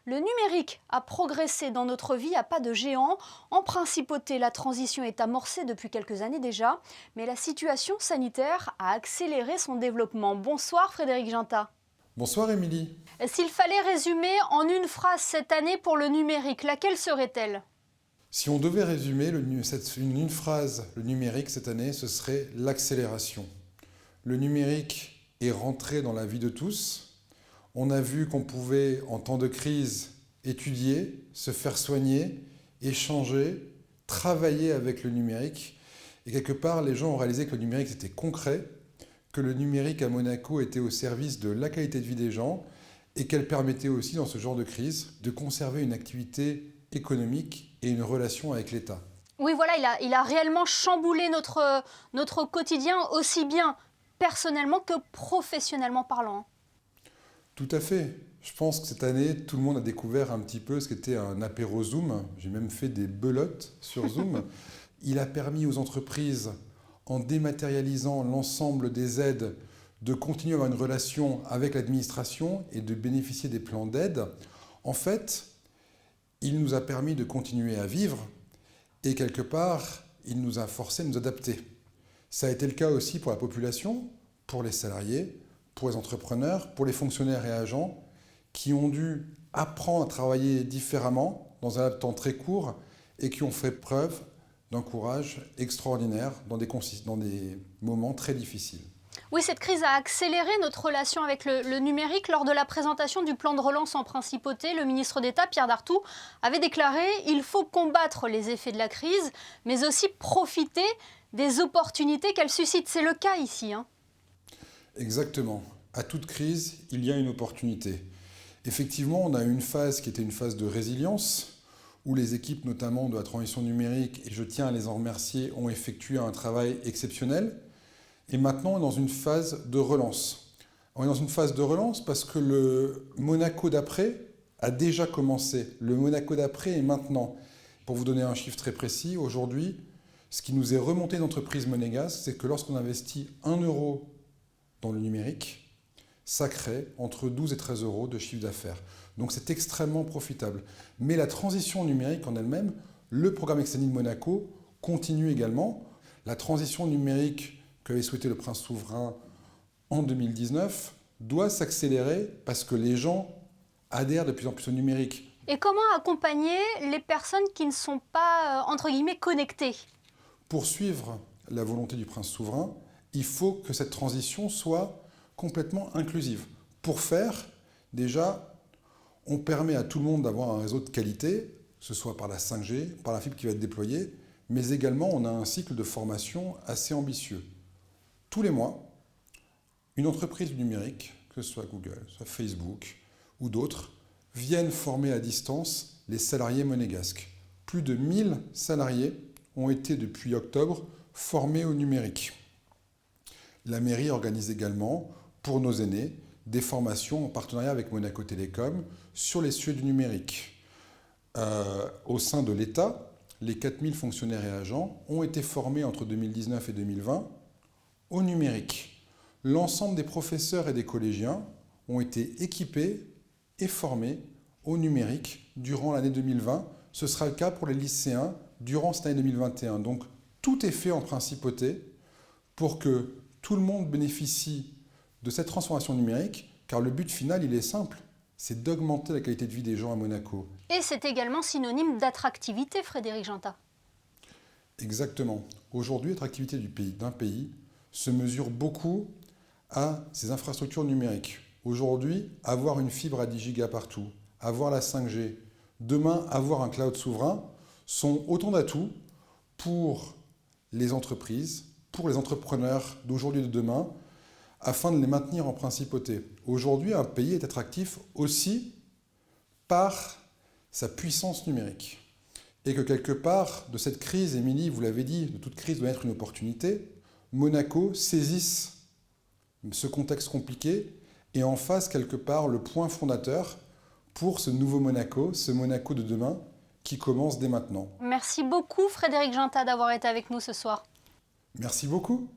Le numérique a progressé dans notre vie à pas de géant. En principauté, la transition est amorcée depuis quelques années déjà, mais la situation sanitaire a accéléré son développement. Bonsoir Frédéric Ginta. Bonsoir Émilie. S'il fallait résumer en une phrase cette année pour le numérique, laquelle serait-elle ? Si on devait résumer une phrase le numérique cette année, ce serait l'accélération. Le numérique est rentré dans la vie de tous. On a vu qu'on pouvait, en temps de crise, étudier, se faire soigner, échanger, travailler avec le numérique. Et quelque part, les gens ont réalisé que le numérique c'était concret, que le numérique à Monaco était au service de la qualité de vie des gens et qu'elle permettait aussi, dans ce genre de crise, de conserver une activité économique et une relation avec l'État. Oui, voilà, il a réellement chamboulé notre quotidien, aussi bien personnellement que professionnellement parlant. Tout à fait. Je pense que cette année, tout le monde a découvert un petit peu ce qu'était un apéro Zoom. J'ai même fait des belotes sur Zoom. Il a permis aux entreprises, en dématérialisant l'ensemble des aides, de continuer à avoir une relation avec l'administration et de bénéficier des plans d'aide. En fait, il nous a permis de continuer à vivre et quelque part, il nous a forcé à nous adapter. Ça a été le cas aussi pour la population, pour les salariés, pour les entrepreneurs, pour les fonctionnaires et agents qui ont dû apprendre à travailler différemment dans un temps très court et qui ont fait preuve d'un courage extraordinaire dans des moments très difficiles. Oui, cette crise a accéléré notre relation avec le numérique. Lors de la présentation du plan de relance en principauté, le ministre d'État, Pierre Dartout, avait déclaré « Il faut combattre les effets de la crise, mais aussi profiter des opportunités qu'elle suscite ». C'est le cas ici. Exactement. À toute crise, il y a une opportunité. Effectivement, on a eu une phase qui était une phase de résilience, où les équipes, notamment de la transition numérique, et je tiens à les en remercier, ont effectué un travail exceptionnel. Et maintenant, on est dans une phase de relance. On est dans une phase de relance parce que le Monaco d'après a déjà commencé. Le Monaco d'après est maintenant. Pour vous donner un chiffre très précis, aujourd'hui, ce qui nous est remonté d'entreprise monégasque, c'est que lorsqu'on investit 1 euro dans le numérique, ça crée entre 12 et 13 euros de chiffre d'affaires. Donc c'est extrêmement profitable. Mais la transition numérique en elle-même, le programme Extended Monaco continue également. La transition numérique qu'avait souhaité le prince souverain en 2019 doit s'accélérer parce que les gens adhèrent de plus en plus au numérique. Et comment accompagner les personnes qui ne sont pas, entre guillemets, connectées ? Pour suivre la volonté du prince souverain, il faut que cette transition soit complètement inclusive. Pour faire, déjà, on permet à tout le monde d'avoir un réseau de qualité, que ce soit par la 5G, par la fibre qui va être déployée, mais également on a un cycle de formation assez ambitieux. Tous les mois, une entreprise du numérique, que ce soit Google, soit Facebook ou d'autres, viennent former à distance les salariés monégasques. Plus de 1000 salariés ont été depuis octobre formés au numérique. La mairie organise également, pour nos aînés, des formations en partenariat avec Monaco Télécom sur les sujets du numérique. Au sein de l'État, les 4000 fonctionnaires et agents ont été formés entre 2019 et 2020 au numérique. L'ensemble des professeurs et des collégiens ont été équipés et formés au numérique durant l'année 2020. Ce sera le cas pour les lycéens durant cette année 2021. Donc tout est fait en principauté pour que tout le monde bénéficie de cette transformation numérique, car le but final, il est simple, c'est d'augmenter la qualité de vie des gens à Monaco. Et c'est également synonyme d'attractivité, Frédéric Ginta. Exactement. Aujourd'hui, l'attractivité d'un pays se mesure beaucoup à ses infrastructures numériques. Aujourd'hui, avoir une fibre à 10 gigas partout, avoir la 5G, demain, avoir un cloud souverain, sont autant d'atouts pour les entreprises, pour les entrepreneurs d'aujourd'hui et de demain, afin de les maintenir en principauté. Aujourd'hui, un pays est attractif aussi par sa puissance numérique. Et que quelque part, de cette crise, Émilie, vous l'avez dit, de toute crise doit être une opportunité, Monaco saisisse ce contexte compliqué et en fasse quelque part le point fondateur pour ce nouveau Monaco, ce Monaco de demain qui commence dès maintenant. Merci beaucoup Frédéric Ginta d'avoir été avec nous ce soir. Merci beaucoup.